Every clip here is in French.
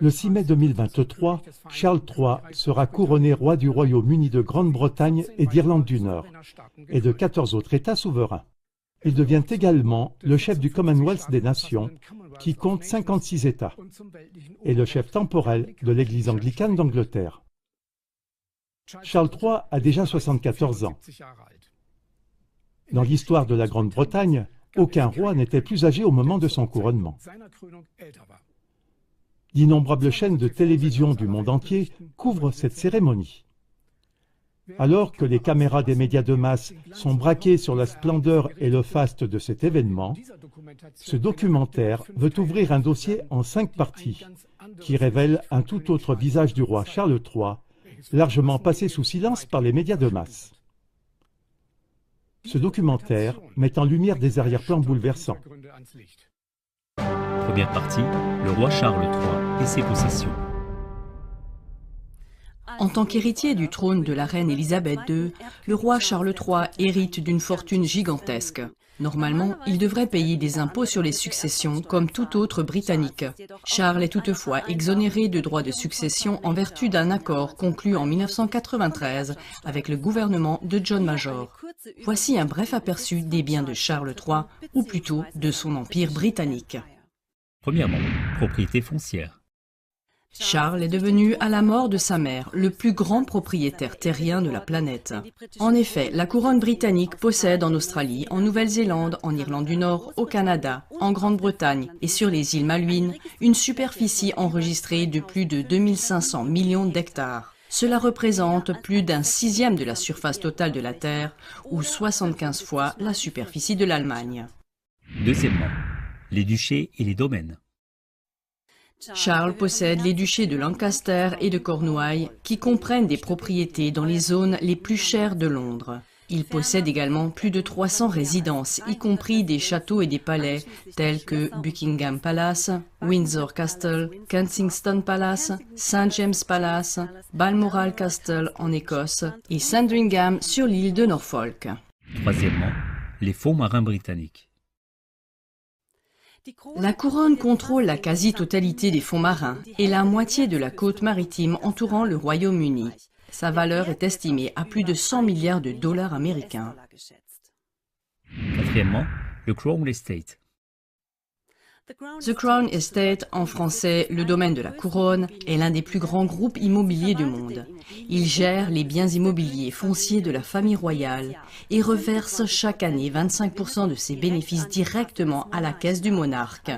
Le 6 mai 2023, Charles III sera couronné roi du Royaume-Uni de Grande-Bretagne et d'Irlande du Nord, et de 14 autres États souverains. Il devient également le chef du Commonwealth des Nations, qui compte 56 États, et le chef temporel de l'Église anglicane d'Angleterre. Charles III a déjà 74 ans. Dans l'histoire de la Grande-Bretagne, aucun roi n'était plus âgé au moment de son couronnement. D'innombrables chaînes de télévision du monde entier couvrent cette cérémonie. Alors que les caméras des médias de masse sont braquées sur la splendeur et le faste de cet événement, ce documentaire veut ouvrir un dossier en 5 parties qui révèle un tout autre visage du roi Charles III, largement passé sous silence par les médias de masse. Ce documentaire met en lumière des arrière-plans bouleversants. Première partie, le roi Charles III et ses possessions. En tant qu'héritier du trône de la reine Élisabeth II, le roi Charles III hérite d'une fortune gigantesque. Normalement, il devrait payer des impôts sur les successions comme tout autre Britannique. Charles est toutefois exonéré de droits de succession en vertu d'un accord conclu en 1993 avec le gouvernement de John Major. Voici un bref aperçu des biens de Charles III, ou plutôt de son empire britannique. Premièrement, propriété foncière. Charles est devenu, à la mort de sa mère, le plus grand propriétaire terrien de la planète. En effet, la couronne britannique possède en Australie, en Nouvelle-Zélande, en Irlande du Nord, au Canada, en Grande-Bretagne et sur les îles Malouines, une superficie enregistrée de plus de 2500 millions d'hectares. Cela représente plus d'un sixième de la surface totale de la Terre, ou 75 fois la superficie de l'Allemagne. Deuxièmement, les duchés et les domaines. Charles possède les duchés de Lancaster et de Cornouailles, qui comprennent des propriétés dans les zones les plus chères de Londres. Il possède également plus de 300 résidences, y compris des châteaux et des palais, tels que Buckingham Palace, Windsor Castle, Kensington Palace, St. James Palace, Balmoral Castle en Écosse et Sandringham sur l'île de Norfolk. Troisièmement, les fonds marins britanniques. La couronne contrôle la quasi-totalité des fonds marins et la moitié de la côte maritime entourant le Royaume-Uni. Sa valeur est estimée à plus de 100 milliards de dollars américains. Quatrièmement, le Crown Estate. The Crown Estate, en français le domaine de la couronne, est l'un des plus grands groupes immobiliers du monde. Il gère les biens immobiliers fonciers de la famille royale et reverse chaque année 25% de ses bénéfices directement à la caisse du monarque.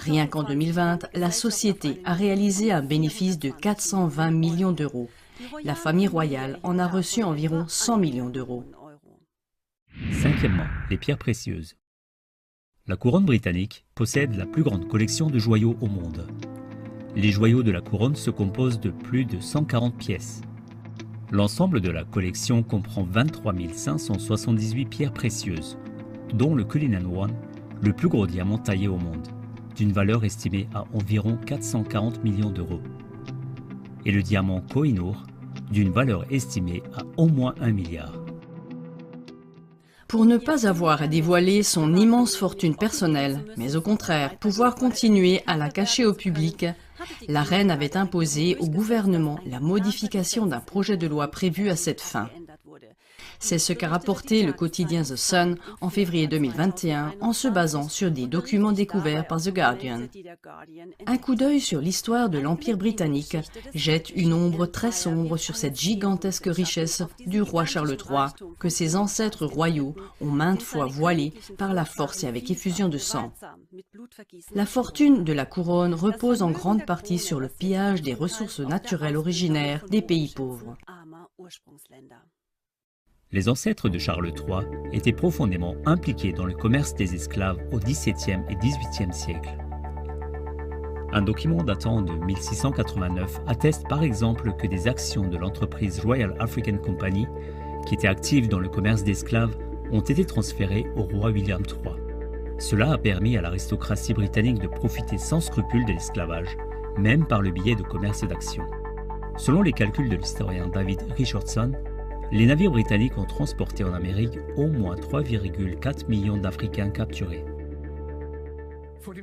Rien qu'en 2020, la société a réalisé un bénéfice de 420 millions d'euros. La famille royale en a reçu environ 100 millions d'euros. Cinquièmement, les pierres précieuses. La couronne britannique possède la plus grande collection de joyaux au monde. Les joyaux de la couronne se composent de plus de 140 pièces. L'ensemble de la collection comprend 23 578 pierres précieuses, dont le Cullinan One, le plus gros diamant taillé au monde, d'une valeur estimée à environ 440 millions d'euros, et le diamant Koh-i-Noor, d'une valeur estimée à au moins 1 milliard. Pour ne pas avoir à dévoiler son immense fortune personnelle, mais au contraire pouvoir continuer à la cacher au public, la reine avait imposé au gouvernement la modification d'un projet de loi prévu à cette fin. C'est ce qu'a rapporté le quotidien The Sun en février 2021 en se basant sur des documents découverts par The Guardian. Un coup d'œil sur l'histoire de l'Empire britannique jette une ombre très sombre sur cette gigantesque richesse du roi Charles III que ses ancêtres royaux ont maintes fois voilée par la force et avec effusion de sang. La fortune de la couronne repose en grande partie sur le pillage des ressources naturelles originaires des pays pauvres. Les ancêtres de Charles III étaient profondément impliqués dans le commerce des esclaves au XVIIe et XVIIIe siècle. Un document datant de 1689 atteste par exemple que des actions de l'entreprise Royal African Company, qui était active dans le commerce d'esclaves, ont été transférées au roi William III. Cela a permis à l'aristocratie britannique de profiter sans scrupule de l'esclavage, même par le biais de commerce d'actions. Selon les calculs de l'historien David Richardson, les navires britanniques ont transporté en Amérique au moins 3,4 millions d'Africains capturés.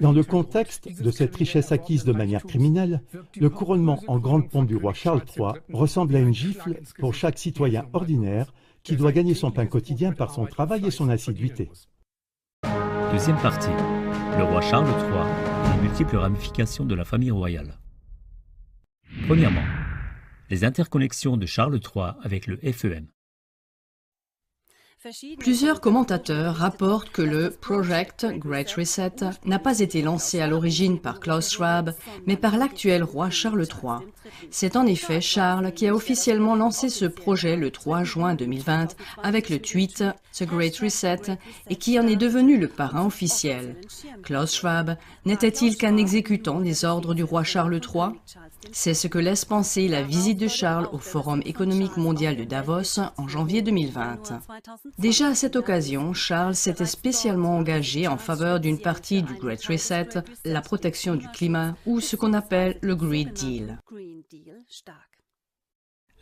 Dans le contexte de cette richesse acquise de manière criminelle, le couronnement en grande pompe du roi Charles III ressemble à une gifle pour chaque citoyen ordinaire qui doit gagner son pain quotidien par son travail et son assiduité. Deuxième partie, le roi Charles III et les multiples ramifications de la famille royale. Premièrement, les interconnexions de Charles III avec le FEM. Plusieurs commentateurs rapportent que le Project Great Reset n'a pas été lancé à l'origine par Klaus Schwab, mais par l'actuel roi Charles III. C'est en effet Charles qui a officiellement lancé ce projet le 3 juin 2020 avec le tweet The Great Reset et qui en est devenu le parrain officiel. Klaus Schwab n'était-il qu'un exécutant des ordres du roi Charles III? C'est ce que laisse penser la visite de Charles au Forum économique mondial de Davos en janvier 2020. Déjà à cette occasion, Charles s'était spécialement engagé en faveur d'une partie du Great Reset, la protection du climat ou ce qu'on appelle le Green Deal.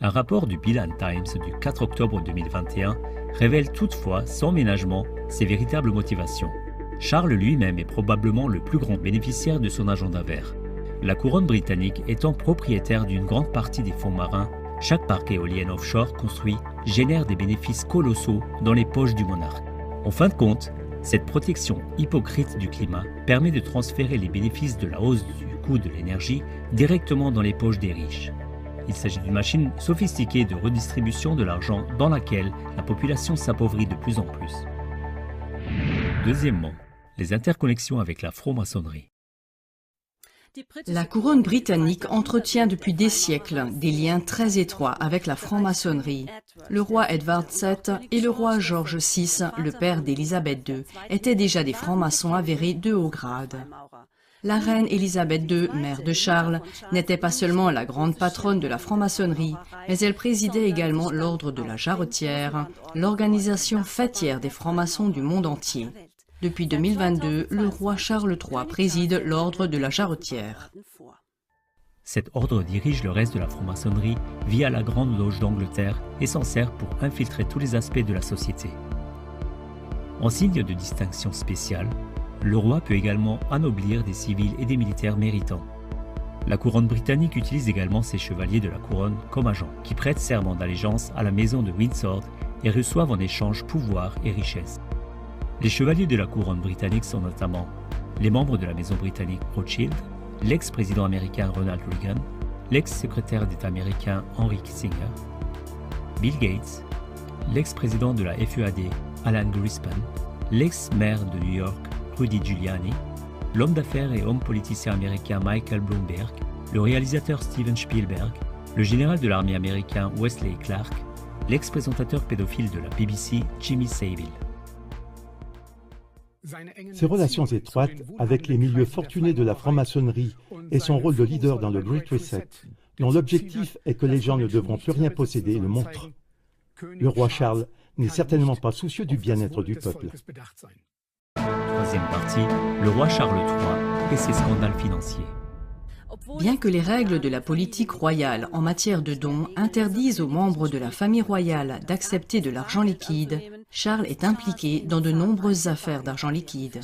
Un rapport du Bilan Times du 4 octobre 2021 révèle toutefois sans ménagement ses véritables motivations. Charles lui-même est probablement le plus grand bénéficiaire de son agenda vert. La couronne britannique étant propriétaire d'une grande partie des fonds marins, chaque parc éolien offshore construit génère des bénéfices colossaux dans les poches du monarque. En fin de compte, cette protection hypocrite du climat permet de transférer les bénéfices de la hausse du coût de l'énergie directement dans les poches des riches. Il s'agit d'une machine sophistiquée de redistribution de l'argent dans laquelle la population s'appauvrit de plus en plus. Deuxièmement, les interconnexions avec la franc-maçonnerie. La couronne britannique entretient depuis des siècles des liens très étroits avec la franc-maçonnerie. Le roi Edward VII et le roi George VI, le père d'Élisabeth II, étaient déjà des francs-maçons avérés de haut grade. La reine Élisabeth II, mère de Charles, n'était pas seulement la grande patronne de la franc-maçonnerie, mais elle présidait également l'ordre de la Jarretière, l'organisation fêtière des francs-maçons du monde entier. Depuis 2022, le roi Charles III préside l'ordre de la Jarretière. Cet ordre dirige le reste de la franc-maçonnerie via la Grande Loge d'Angleterre et s'en sert pour infiltrer tous les aspects de la société. En signe de distinction spéciale, le roi peut également anoblir des civils et des militaires méritants. La couronne britannique utilise également ses chevaliers de la couronne comme agents qui prêtent serment d'allégeance à la maison de Windsor et reçoivent en échange pouvoir et richesse. Les chevaliers de la couronne britannique sont notamment les membres de la maison britannique Rothschild, l'ex-président américain Ronald Reagan, l'ex-secrétaire d'État américain Henry Kissinger, Bill Gates, l'ex-président de la FEAD Alan Greenspan, l'ex-maire de New York Rudy Giuliani, l'homme d'affaires et homme politicien américain Michael Bloomberg, le réalisateur Steven Spielberg, le général de l'armée américain Wesley Clark, l'ex-présentateur pédophile de la BBC Jimmy Savile. Ses relations étroites avec les milieux fortunés de la franc-maçonnerie et son rôle de leader dans le Great Reset, dont l'objectif est que les gens ne devront plus rien posséder, le montrent. Le roi Charles n'est certainement pas soucieux du bien-être du peuple. Troisième partie, le roi Charles III et ses scandales financiers. Bien que les règles de la politique royale en matière de dons interdisent aux membres de la famille royale d'accepter de l'argent liquide, Charles est impliqué dans de nombreuses affaires d'argent liquide.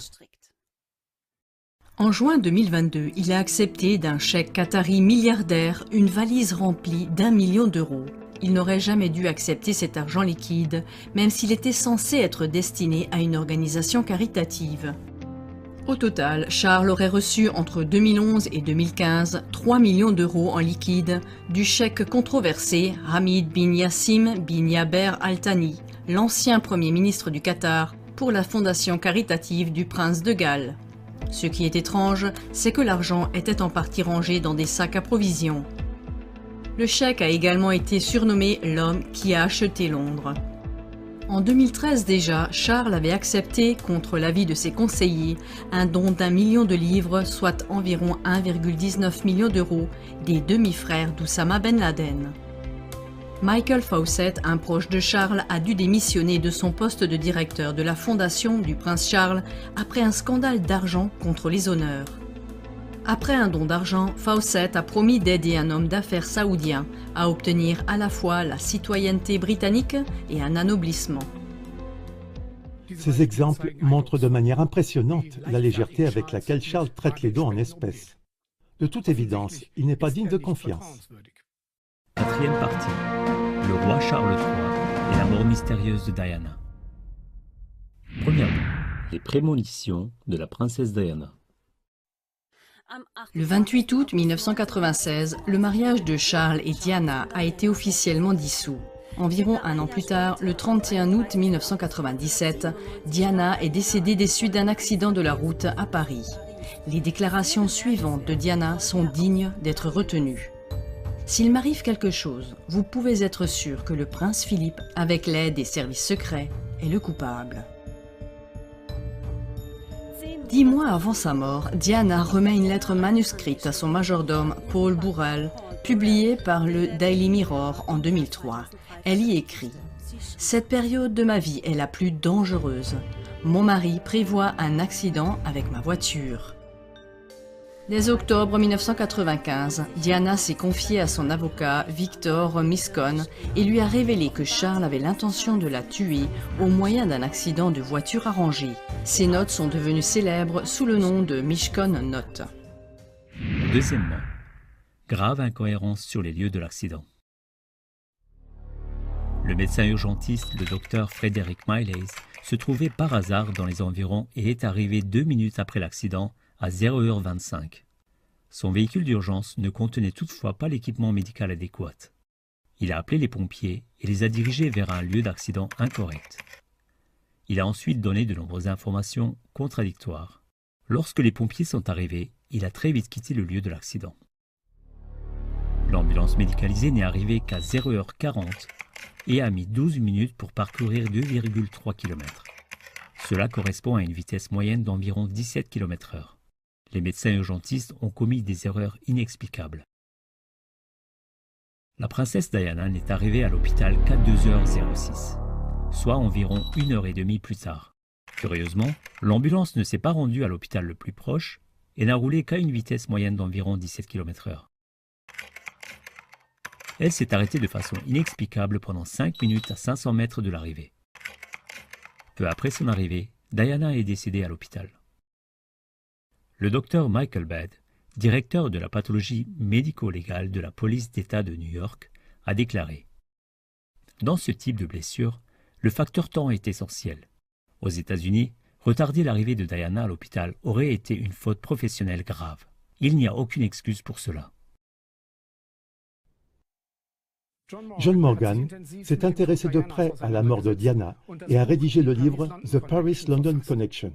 En juin 2022, il a accepté d'un chèque qatari milliardaire une valise remplie d'1 million d'euros. Il n'aurait jamais dû accepter cet argent liquide, même s'il était censé être destiné à une organisation caritative. Au total, Charles aurait reçu entre 2011 et 2015 3 millions d'euros en liquide du chèque controversé Hamid bin Yassim bin Yaber Al Thani, l'ancien Premier ministre du Qatar, pour la fondation caritative du prince de Galles. Ce qui est étrange, c'est que l'argent était en partie rangé dans des sacs à provisions. Le chèque a également été surnommé « l'homme qui a acheté Londres ». En 2013 déjà, Charles avait accepté, contre l'avis de ses conseillers, un don d'1 million de livres, soit environ 1,19 million d'euros, des demi-frères d'Oussama Ben Laden. Michael Fawcett, un proche de Charles, a dû démissionner de son poste de directeur de la fondation du prince Charles après un scandale d'argent contre les honneurs. Après un don d'argent, Fawcett a promis d'aider un homme d'affaires saoudien à obtenir à la fois la citoyenneté britannique et un anoblissement. Ces exemples montrent de manière impressionnante la légèreté avec laquelle Charles traite les dons en espèces. De toute évidence, il n'est pas digne de confiance. Quatrième partie. Le roi Charles III et la mort mystérieuse de Diana. Premièrement, les prémonitions de la princesse Diana. Le 28 août 1996, le mariage de Charles et Diana a été officiellement dissous. Environ un an plus tard, le 31 août 1997, Diana est décédée des suites d'un accident de la route à Paris. Les déclarations suivantes de Diana sont dignes d'être retenues. S'il m'arrive quelque chose, vous pouvez être sûr que le prince Philippe, avec l'aide des services secrets, est le coupable. 10 mois avant sa mort, Diana remet une lettre manuscrite à son majordome Paul Bourrel, publiée par le Daily Mirror en 2003. Elle y écrit « Cette période de ma vie est la plus dangereuse. Mon mari prévoit un accident avec ma voiture. » Dès octobre 1995, Diana s'est confiée à son avocat Victor Miscon et lui a révélé que Charles avait l'intention de la tuer au moyen d'un accident de voiture arrangé. Ces notes sont devenues célèbres sous le nom de Miscon Notes. Deuxièmement, grave incohérence sur les lieux de l'accident. Le médecin urgentiste, le docteur Frederick Miley, se trouvait par hasard dans les environs et est arrivé 2 minutes après l'accident à 0h25. Son véhicule d'urgence ne contenait toutefois pas l'équipement médical adéquat. Il a appelé les pompiers et les a dirigés vers un lieu d'accident incorrect. Il a ensuite donné de nombreuses informations contradictoires. Lorsque les pompiers sont arrivés, il a très vite quitté le lieu de l'accident. L'ambulance médicalisée n'est arrivée qu'à 0h40 et a mis 12 minutes pour parcourir 2,3 km. Cela correspond à une vitesse moyenne d'environ 17 km/h. Les médecins urgentistes ont commis des erreurs inexplicables. La princesse Diana n'est arrivée à l'hôpital qu'à 2h06, soit environ 1h30 plus tard. Curieusement, l'ambulance ne s'est pas rendue à l'hôpital le plus proche et n'a roulé qu'à une vitesse moyenne d'environ 17 km/h. Elle s'est arrêtée de façon inexplicable pendant 5 minutes à 500 mètres de l'arrivée. Peu après son arrivée, Diana est décédée à l'hôpital. Le docteur Michael Badd, directeur de la pathologie médico-légale de la police d'État de New York, a déclaré « Dans ce type de blessure, le facteur temps est essentiel. Aux États-Unis, retarder l'arrivée de Diana à l'hôpital aurait été une faute professionnelle grave. Il n'y a aucune excuse pour cela. » John Morgan s'est intéressé de près à la mort de Diana et a rédigé le livre « The Paris-London Connection ».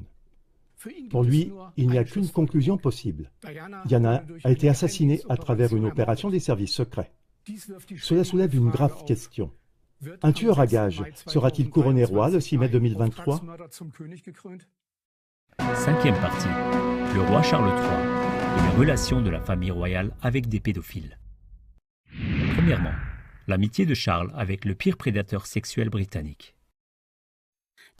Pour lui, il n'y a qu'une conclusion possible. Diana a été assassinée à travers une opération des services secrets. Cela soulève une grave question. Un tueur à gages sera-t-il couronné roi le 6 mai 2023 ? Cinquième partie. Le roi Charles III et les relations de la famille royale avec des pédophiles. Premièrement, l'amitié de Charles avec le pire prédateur sexuel britannique.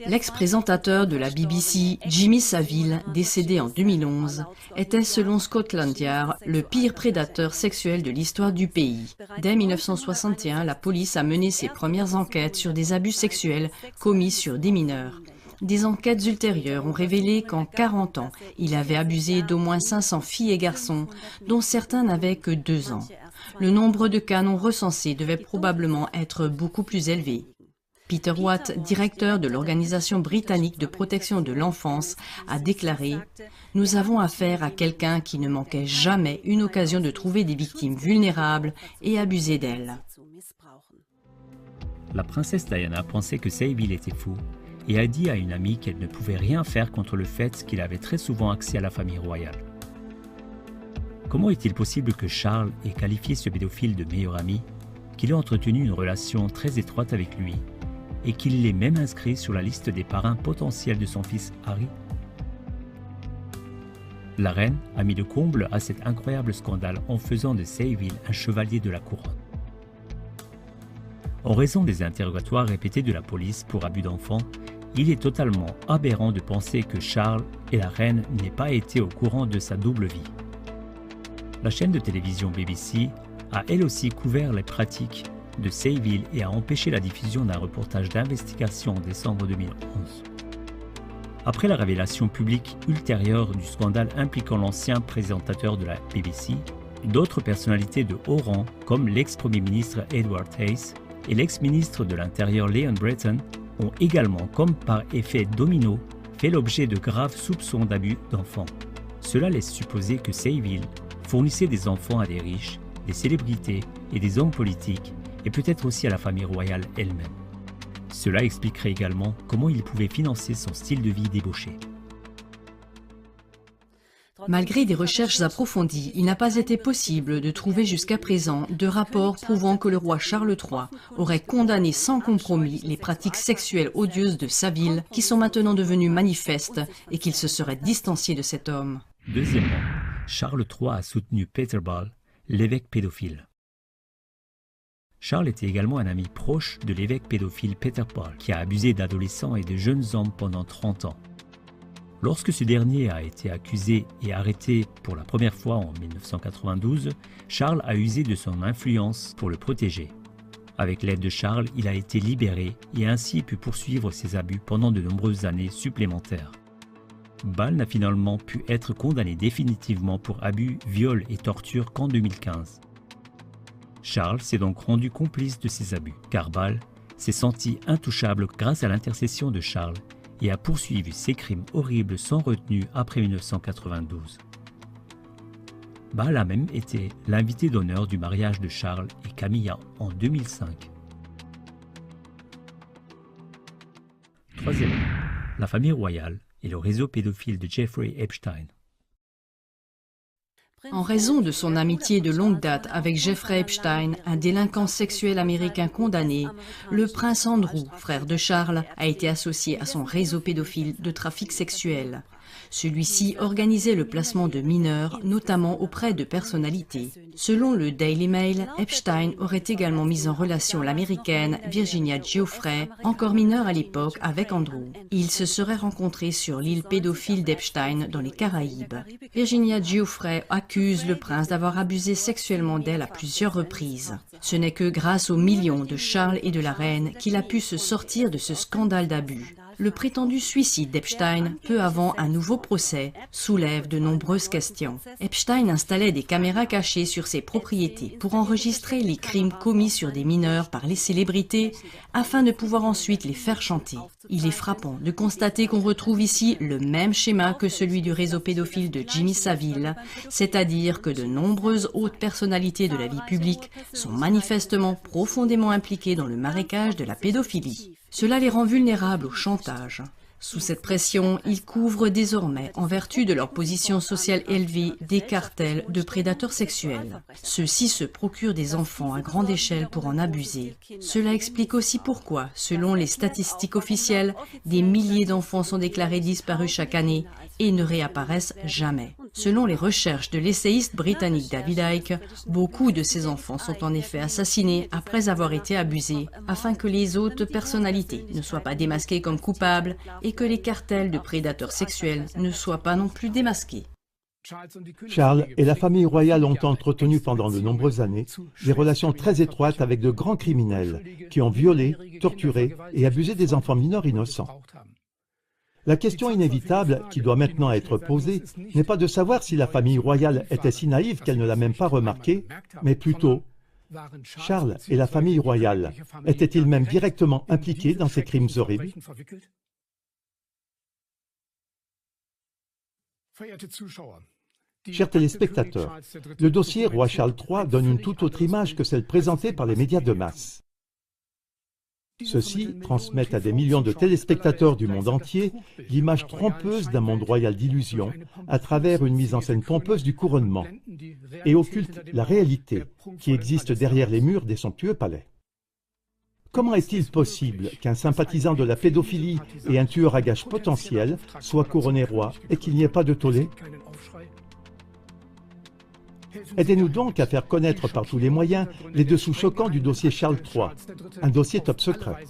L'ex-présentateur de la BBC, Jimmy Savile, décédé en 2011, était selon Scotland Yard le pire prédateur sexuel de l'histoire du pays. Dès 1961, la police a mené ses premières enquêtes sur des abus sexuels commis sur des mineurs. Des enquêtes ultérieures ont révélé qu'en 40 ans, il avait abusé d'au moins 500 filles et garçons, dont certains n'avaient que 2 ans. Le nombre de cas non recensés devait probablement être beaucoup plus élevé. Peter Watt, directeur de l'Organisation britannique de protection de l'enfance, a déclaré « Nous avons affaire à quelqu'un qui ne manquait jamais une occasion de trouver des victimes vulnérables et abuser d'elles. » La princesse Diana pensait que Savile était fou et a dit à une amie qu'elle ne pouvait rien faire contre le fait qu'il avait très souvent accès à la famille royale. Comment est-il possible que Charles ait qualifié ce pédophile de meilleur ami, qu'il ait entretenu une relation très étroite avec lui et qu'il l'ait même inscrit sur la liste des parrains potentiels de son fils Harry? La reine a mis le comble à cet incroyable scandale en faisant de Savile un chevalier de la couronne. En raison des interrogatoires répétés de la police pour abus d'enfants, il est totalement aberrant de penser que Charles et la reine n'aient pas été au courant de sa double vie. La chaîne de télévision BBC a elle aussi couvert les pratiques de Savile et a empêché la diffusion d'un reportage d'investigation en décembre 2011. Après la révélation publique ultérieure du scandale impliquant l'ancien présentateur de la BBC, d'autres personnalités de haut rang, comme l'ex-premier ministre Edward Hayes et l'ex-ministre de l'Intérieur Leon Brittan, ont également, comme par effet domino, fait l'objet de graves soupçons d'abus d'enfants. Cela laisse supposer que Saville fournissait des enfants à des riches, des célébrités et des hommes politiques, et peut-être aussi à la famille royale elle-même. Cela expliquerait également comment il pouvait financer son style de vie débauché. Malgré des recherches approfondies, il n'a pas été possible de trouver jusqu'à présent de rapports prouvant que le roi Charles III aurait condamné sans compromis les pratiques sexuelles odieuses de Saville, qui sont maintenant devenues manifestes, et qu'il se serait distancié de cet homme. Deuxièmement, Charles III a soutenu Peter Ball, l'évêque pédophile. Charles était également un ami proche de l'évêque pédophile Peter Ball, qui a abusé d'adolescents et de jeunes hommes pendant 30 ans. Lorsque ce dernier a été accusé et arrêté pour la première fois en 1992, Charles a usé de son influence pour le protéger. Avec l'aide de Charles, il a été libéré et ainsi pu poursuivre ses abus pendant de nombreuses années supplémentaires. Ball n'a finalement pu être condamné définitivement pour abus, viol et torture qu'en 2015. Charles s'est donc rendu complice de ces abus, car Ball s'est senti intouchable grâce à l'intercession de Charles et a poursuivi ses crimes horribles sans retenue après 1992. Ball a même été l'invité d'honneur du mariage de Charles et Camilla en 2005. Troisièmement, la famille royale et le réseau pédophile de Jeffrey Epstein. En raison de son amitié de longue date avec Jeffrey Epstein, un délinquant sexuel américain condamné, le prince Andrew, frère de Charles, a été associé à son réseau pédophile de trafic sexuel. Celui-ci organisait le placement de mineurs, notamment auprès de personnalités. Selon le Daily Mail, Epstein aurait également mis en relation l'américaine Virginia Giuffre, encore mineure à l'époque, avec Andrew. Ils se seraient rencontrés sur l'île pédophile d'Epstein dans les Caraïbes. Virginia Giuffre accuse le prince d'avoir abusé sexuellement d'elle à plusieurs reprises. Ce n'est que grâce aux millions de Charles et de la reine qu'il a pu se sortir de ce scandale d'abus. Le prétendu suicide d'Epstein, peu avant un nouveau procès, soulève de nombreuses questions. Epstein installait des caméras cachées sur ses propriétés pour enregistrer les crimes commis sur des mineurs par les célébrités afin de pouvoir ensuite les faire chanter. Il est frappant de constater qu'on retrouve ici le même schéma que celui du réseau pédophile de Jimmy Savile, c'est-à-dire que de nombreuses hautes personnalités de la vie publique sont manifestement profondément impliquées dans le marécage de la pédophilie. Cela les rend vulnérables au chantage. Sous cette pression, ils couvrent désormais, en vertu de leur position sociale élevée, des cartels de prédateurs sexuels. Ceux-ci se procurent des enfants à grande échelle pour en abuser. Cela explique aussi pourquoi, selon les statistiques officielles, des milliers d'enfants sont déclarés disparus chaque année et ne réapparaissent jamais. Selon les recherches de l'essayiste britannique David Icke, beaucoup de ces enfants sont en effet assassinés après avoir été abusés, afin que les autres personnalités ne soient pas démasquées comme coupables et que les cartels de prédateurs sexuels ne soient pas non plus démasqués. Charles et la famille royale ont entretenu pendant de nombreuses années des relations très étroites avec de grands criminels qui ont violé, torturé et abusé des enfants mineurs innocents. La question inévitable qui doit maintenant être posée n'est pas de savoir si la famille royale était si naïve qu'elle ne l'a même pas remarqué, mais plutôt, Charles et la famille royale étaient-ils même directement impliqués dans ces crimes horribles? Chers téléspectateurs, le dossier Roi Charles III donne une toute autre image que celle présentée par les médias de masse. Ceux-ci transmettent à des millions de téléspectateurs du monde entier l'image trompeuse d'un monde royal d'illusions à travers une mise en scène pompeuse du couronnement et occultent la réalité qui existe derrière les murs des somptueux palais. Comment est-il possible qu'un sympathisant de la pédophilie et un tueur à gages potentiel soit couronné roi et qu'il n'y ait pas de tollé? Aidez-nous donc à faire connaître par tous les moyens les dessous choquants du dossier Charles III, un dossier top secret.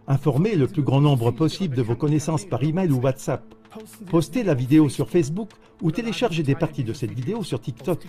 Informez le plus grand nombre possible de vos connaissances par email ou WhatsApp. Postez la vidéo sur Facebook ou téléchargez des parties de cette vidéo sur TikTok.